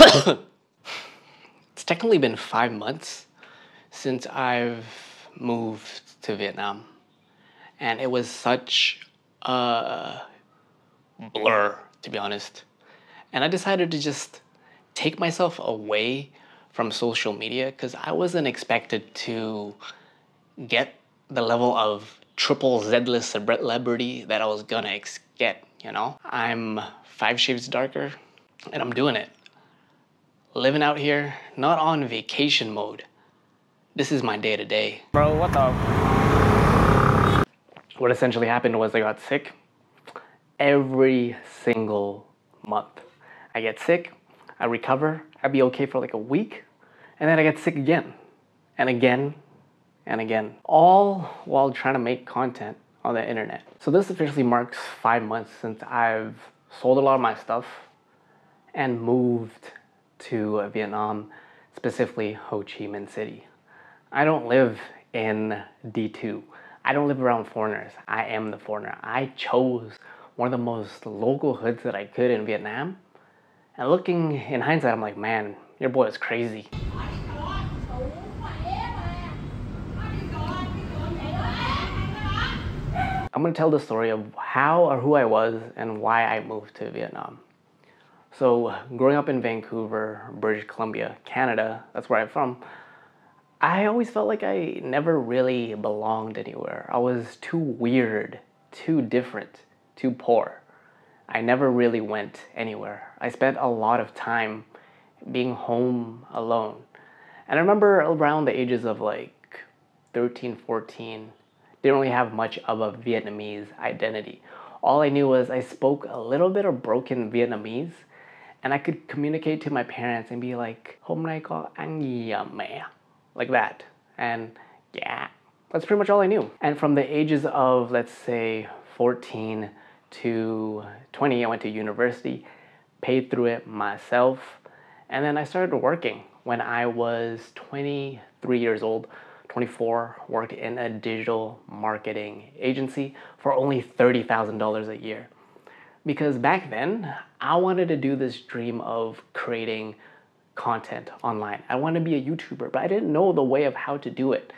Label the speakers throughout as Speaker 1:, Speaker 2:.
Speaker 1: It's technically been 5 months since I've moved to Vietnam, and it was such a blur, to be honest. And I decided to just take myself away from social media because I wasn't expected to get the level of triple Z-list celebrity that I was gonna get, you know? I'm 5 shades darker, and I'm doing it. Living out here, not on vacation mode. This is my day-to-day. Bro, what the? What essentially happened was I got sick every single month. I get sick, I recover, I'd be okay for like a week, and then I get sick again, and again, and again. All while trying to make content on the internet. So this officially marks 5 months since I've sold a lot of my stuff and moved to Vietnam, specifically Ho Chi Minh City. I don't live in D2. I don't live around foreigners. I am the foreigner. I chose one of the most local hoods that I could in Vietnam. And looking in hindsight, I'm like, man, your boy is crazy. I'm gonna tell the story of how or who I was and why I moved to Vietnam. So growing up in Vancouver, British Columbia, Canada, that's where I'm from, I always felt like I never really belonged anywhere. I was too weird, too different, too poor. I never really went anywhere. I spent a lot of time being home alone. And I remember around the ages of like 13, 14, didn't really have much of a Vietnamese identity. All I knew was I spoke a little bit of broken Vietnamese, and I could communicate to my parents and be like, "Hôm nay có ăn gì à, mẹ?" Like that. And yeah, that's pretty much all I knew. And from the ages of, let's say, 14 to 20, I went to university, paid through it myself, and then I started working when I was 23 years old. 24, worked in a digital marketing agency for only $30,000 a year. Because back then, I wanted to do this dream of creating content online. I wanted to be a YouTuber, but I didn't know the way of how to do it.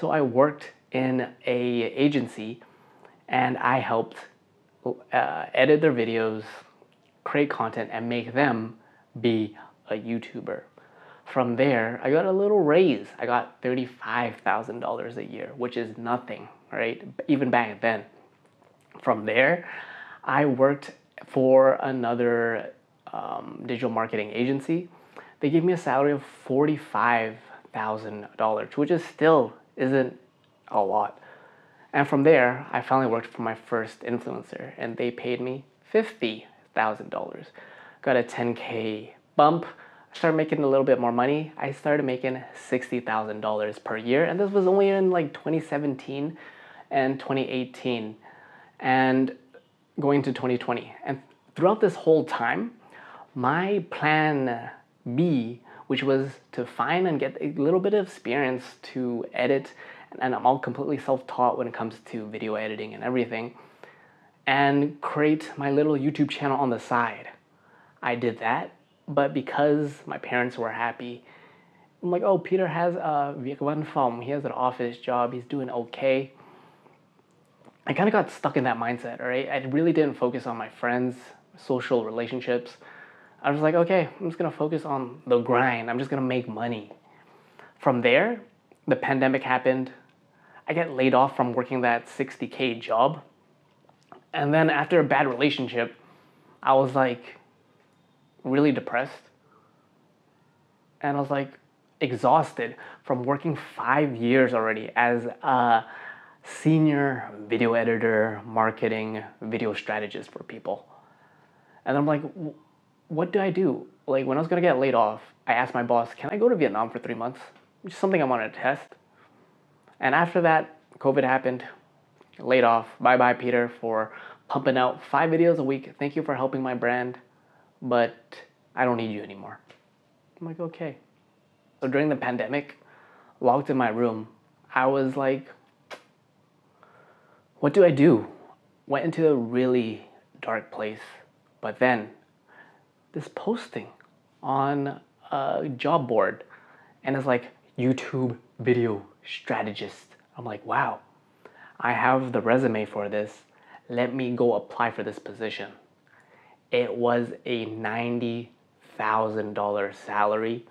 Speaker 1: So I worked in a agency and I helped edit their videos, create content, and make them be a YouTuber. From there, I got a little raise. I got $35,000 a year, which is nothing, right? Even back then. From there, I worked for another digital marketing agency. They gave me a salary of $45,000, which is still isn't a lot. And from there, I finally worked for my first influencer, and they paid me $50,000. Got a 10K bump. I started making a little bit more money. I started making $60,000 per year, and this was only in like 2017 and 2018 and going to 2020. And throughout this whole time, my plan B, which was to find and get a little bit of experience to edit, and I'm all completely self-taught when it comes to video editing and everything, and create my little YouTube channel on the side. I did that. But because my parents were happy, I'm like, oh, Peter has a việc văn phòng, he has an office job, he's doing okay. I kind of got stuck in that mindset, right? I really didn't focus on my friends, social relationships. I was like, okay, I'm just gonna focus on the grind. I'm just gonna make money. From there, the pandemic happened. I got laid off from working that 60K job. And then after a bad relationship, I was like, really depressed, and I was like exhausted from working 5 years already as a senior video editor, marketing, video strategist for people. And I'm like, what do I do? Like when I was gonna get laid off, I asked my boss, can I go to Vietnam for 3 months? Which is something I wanted to test. And after that, COVID happened, laid off. Bye-bye, Peter, for pumping out 5 videos a week. Thank you for helping my brand, but I don't need you anymore. I'm like, okay. So during the pandemic, locked in my room, I was like, what do I do? Went into a really dark place. But then this posting on a job board, and it's like YouTube video strategist. I'm like, wow, I have the resume for this. Let me go apply for this position. It was a $90,000 salary.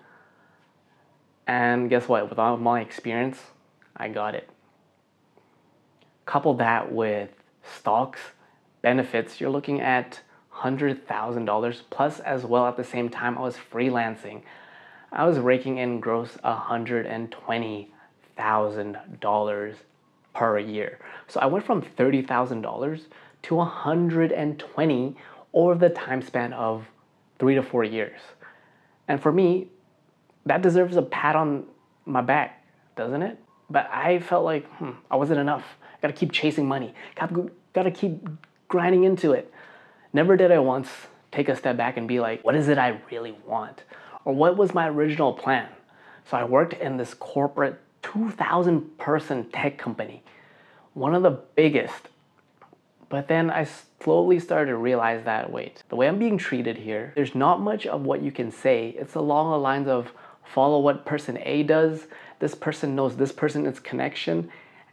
Speaker 1: And guess what? With all my experience, I got it. Couple that with stocks, benefits, you're looking at $100,000 plus as well. At the same time, I was freelancing. I was raking in gross $120,000 per year. So I went from $30,000 to $120,000 over the time span of 3 to 4 years. And for me, that deserves a pat on my back, doesn't it? But I felt like, I wasn't enough. Gotta keep chasing money. Gotta keep grinding into it. Never did I once take a step back and be like, what is it I really want? Or what was my original plan? So I worked in this corporate 2,000 person tech company, one of the biggest. But then I slowly started to realize that, wait, the way I'm being treated here, there's not much of what you can say. It's along the lines of follow what person A does, this person knows this person, it's connection.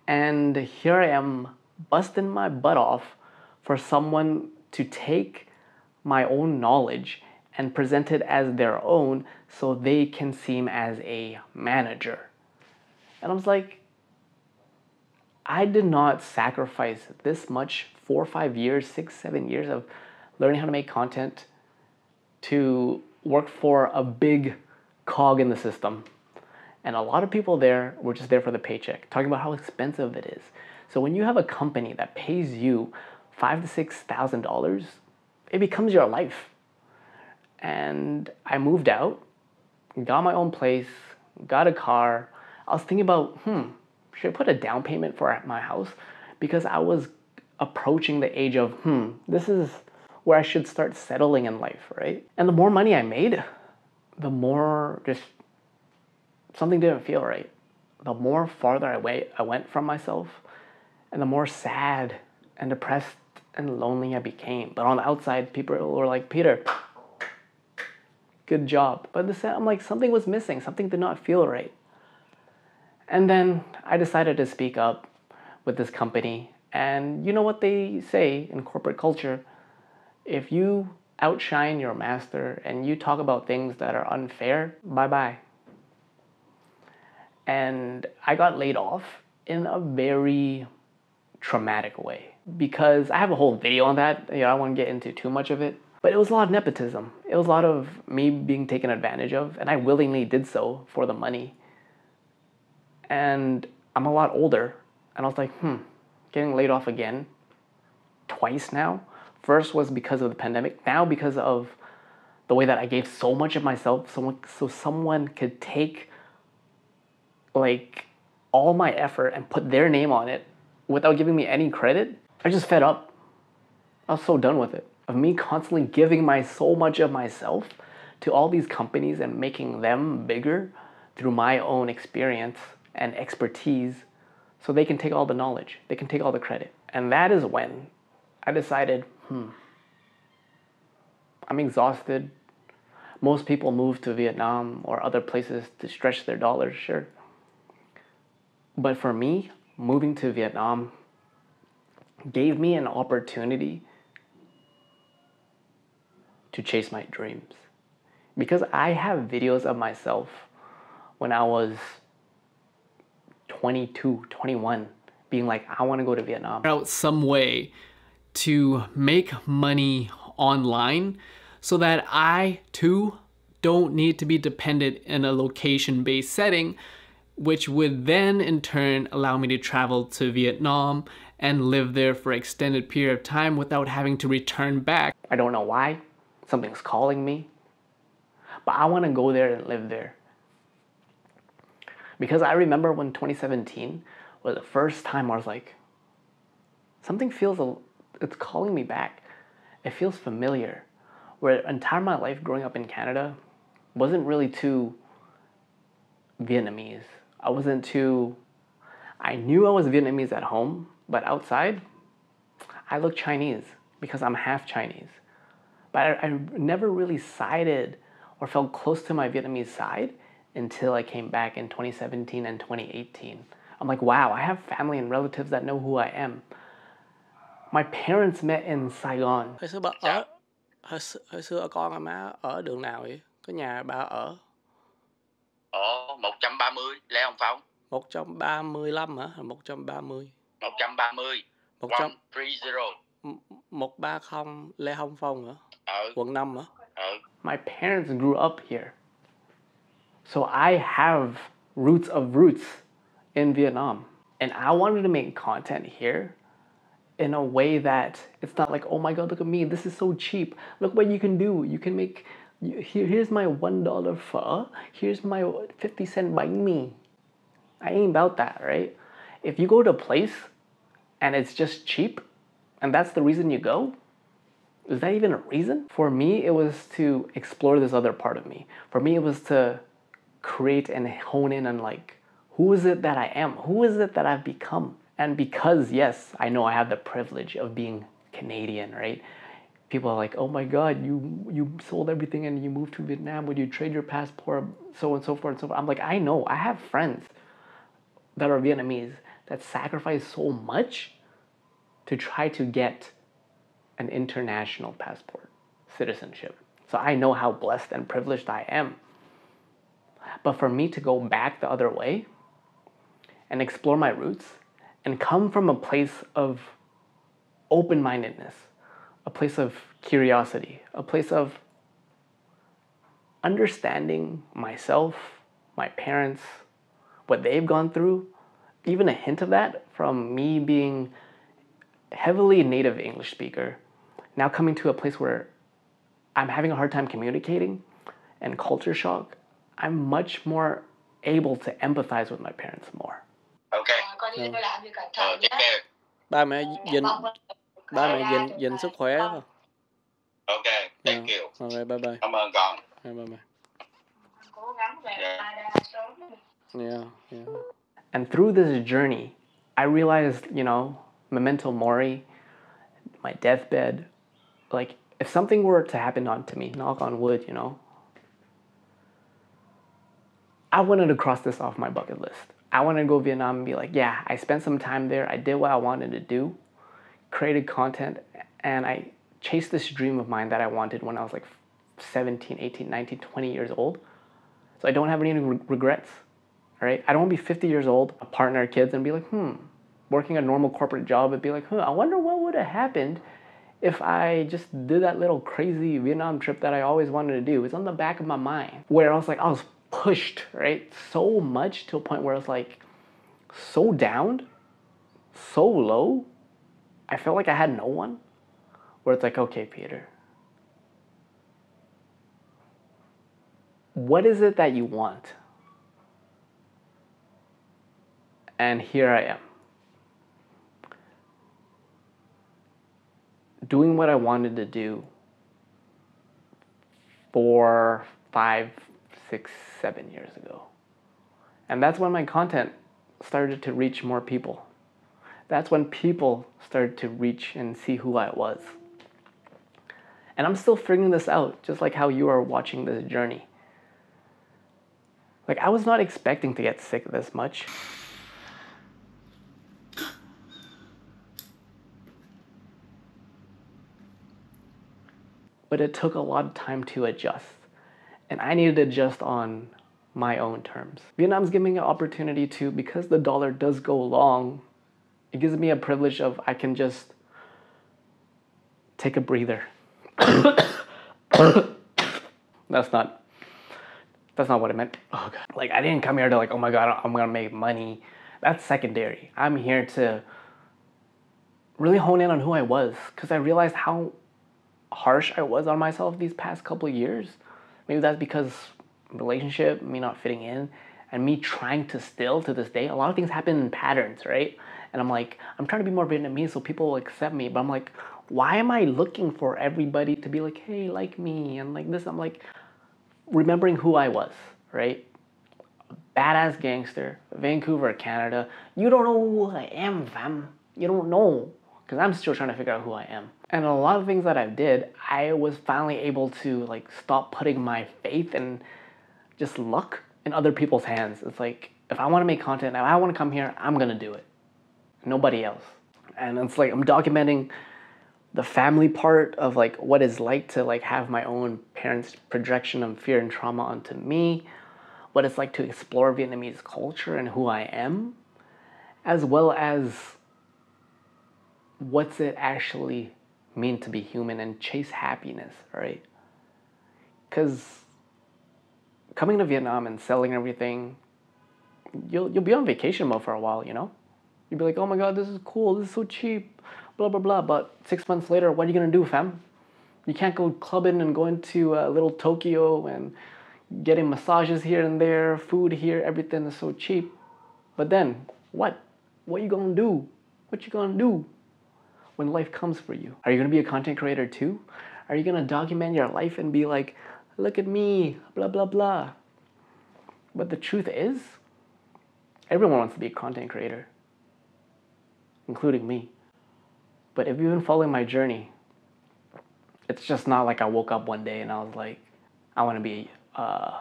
Speaker 1: And here I am busting my butt off for someone to take my own knowledge and present it as their own so they can seem as a manager. And I was like, I did not sacrifice this much, 4 or 5 years, 6, 7 years of learning how to make content to work for a big cog in the system. And a lot of people there were just there for the paycheck, talking about how expensive it is. So when you have a company that pays you $5,000 to $6,000, it becomes your life. And I moved out, got my own place, got a car. I was thinking about, should I put a down payment for my house? Because I was approaching the age of, this is where I should start settling in life, right? And the more money I made, the more just something didn't feel right. The more farther I went from myself, and the more sad and depressed and lonely I became. But on the outside, people were like, Peter, good job. But I'm like, something was missing. Something did not feel right. And then I decided to speak up with this company. And you know what they say in corporate culture? If you outshine your master and you talk about things that are unfair, bye-bye. And I got laid off in a very traumatic way because I have a whole video on that. I don't want to get into too much of it. But it was a lot of nepotism. It was a lot of me being taken advantage of, and I willingly did so for the money. And I'm a lot older, and I was like, getting laid off again, twice now. First was because of the pandemic, now because of the way that I gave so much of myself so someone could take like all my effort and put their name on it without giving me any credit. I just fed up. I was so done with it. Of me constantly giving so much of myself to all these companies and making them bigger through my own experience and expertise so they can take all the knowledge, they can take all the credit. And that is when I decided, I'm exhausted. Most people move to Vietnam or other places to stretch their dollars, sure. But for me, moving to Vietnam gave me an opportunity to chase my dreams. Because I have videos of myself when I was 22, 21, being like, I want to go to Vietnam. Out some way to make money online so that I too don't need to be dependent in a location-based setting, which would then in turn allow me to travel to Vietnam and live there for an extended period of time without having to return back. I don't know why. Something's calling me. But I want to go there and live there. Because I remember when 2017 was the first time I was like, something it's calling me back. It feels familiar. Where entire my life growing up in Canada wasn't really too Vietnamese. I knew I was Vietnamese at home, but outside, I look Chinese because I'm half Chinese. But I never really sided or felt close to my Vietnamese side until I came back in 2017 and 2018. I'm like, wow, I have family and relatives that know who I am. My parents met in Saigon. Hồi xưa con và má ở đường nào vậy? Có nhà ba ở?
Speaker 2: Ở 130 Lê Hồng Phong.
Speaker 1: 135 hả? 130.
Speaker 2: 130. 130.
Speaker 1: 130 Lê Hồng Phong hả? Quận 5 hả? My parents grew up here. So I have roots of roots in Vietnam. And I wanted to make content here in a way that it's not like, oh my God, look at me, this is so cheap. Look what you can do. You can make, here's my $1 pho. Here's my 50-cent bánh mì. I ain't about that, right? If you go to a place and it's just cheap, and that's the reason you go, is that even a reason? For me, it was to explore this other part of me. For me, it was to create and hone in on like, who is it that I am? Who is it that I've become? And because, yes, I know I have the privilege of being Canadian, right? People are like, oh my God, you sold everything and you moved to Vietnam. Would you trade your passport? So and so forth and so forth. I'm like, I know, I have friends that are Vietnamese that sacrifice so much to try to get an international passport, citizenship. So I know how blessed and privileged I am. But for me to go back the other way and explore my roots and come from a place of open-mindedness, a place of curiosity, a place of understanding myself, my parents, what they've gone through, even a hint of that from me being heavily native English speaker, now coming to a place where I'm having a hard time communicating and culture shock, I'm much more able to empathize with my parents more.
Speaker 2: Okay. Take care.
Speaker 1: Ba mẹ gìn sức khỏe thôi.
Speaker 2: Okay, thank you.
Speaker 1: Okay, bye bye.
Speaker 2: Cảm ơn con.
Speaker 1: Bye bye.
Speaker 3: Cố gắng về lại sớm.
Speaker 1: Yeah. And through this journey, I realized, memento mori, my deathbed, like if something were to happen to me, knock on wood, I wanted to cross this off my bucket list. I wanted to go to Vietnam and be like, yeah, I spent some time there. I did what I wanted to do, created content, and I chased this dream of mine that I wanted when I was like 17, 18, 19, 20 years old. So I don't have any regrets, right? I don't want to be 50 years old, a partner, kids, and be like, working a normal corporate job and be like, I wonder what would have happened if I just did that little crazy Vietnam trip that I always wanted to do. It's on the back of my mind where I was pushed, right? So much to a point where I was like so down, so low. I felt like I had no one. Where it's like, okay, Peter, what is it that you want? And here I am, doing what I wanted to do 4, 5, 6, 7 years ago. And that's when my content started to reach more people. That's when people started to reach and see who I was. And I'm still figuring this out, just like how you are watching this journey. Like, I was not expecting to get sick this much. But it took a lot of time to adjust. And I needed to adjust on my own terms. Vietnam's giving me an opportunity to, because the dollar does go long, it gives me a privilege of I can just take a breather. That's not what I meant. Oh God. Like, I didn't come here to like, oh my God, I'm gonna make money. That's secondary. I'm here to really hone in on who I was, because I realized how harsh I was on myself these past couple of years. Maybe that's because relationship, me not fitting in, and me trying to still, to this day, a lot of things happen in patterns, right? And I'm like, I'm trying to be more Vietnamese so people will accept me, but I'm like, why am I looking for everybody to be like, hey, like me, and like this? I'm like, remembering who I was, right? Badass gangster, Vancouver, Canada. You don't know who I am, fam. You don't know. because I'm still trying to figure out who I am. And a lot of things that I did, I was finally able to like stop putting my faith and just luck in other people's hands. It's like, if I want to make content, if I want to come here, I'm gonna do it. Nobody else. And it's like I'm documenting the family part of like what it's like to like have my own parents' projection of fear and trauma onto me, what it's like to explore Vietnamese culture and who I am, as well as what's it actually mean to be human and chase happiness, right? Because coming to Vietnam and selling everything, you'll be on vacation mode for a while, you know? You'll be like, oh my god, this is cool, this is so cheap, blah blah blah. But 6 months later, what are you gonna do, fam? You can't go clubbing and going to little Tokyo and getting massages here and there, food here, everything is so cheap. But then, what? What you gonna do? What you gonna do when life comes for you? Are you gonna be a content creator too? Are you gonna document your life and be like, look at me, blah blah blah? But the truth is, everyone wants to be a content creator, including me. But if you've been following my journey, it's just not like I woke up one day and I was like, I want to be a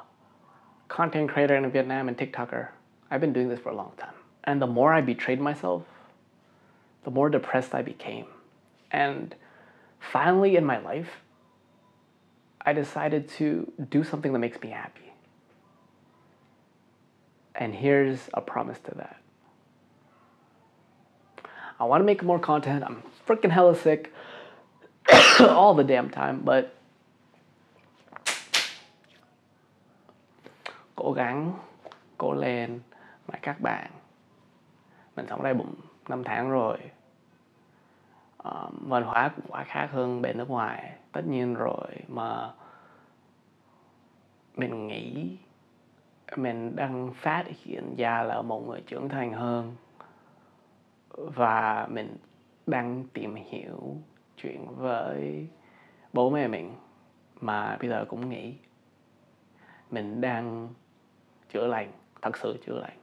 Speaker 1: content creator in Vietnam and TikToker. I've been doing this for a long time. And the more I betrayed myself, the more depressed I became. And finally in my life, I decided to do something that makes me happy. And here's a promise to that. I want to make more content. I'm freaking hella sick all the damn time, but cố gắng, cố lên mà các bạn. Mình sống đây 5 tháng rồi. Văn hóa cũng quá khác hơn bên nước ngoài, tất nhiên rồi, mà mình nghĩ mình đang phát hiện ra là một người trưởng thành hơn và mình đang tìm hiểu chuyện với bố mẹ mình, mà bây giờ cũng nghĩ mình đang chữa lành, thật sự chữa lành.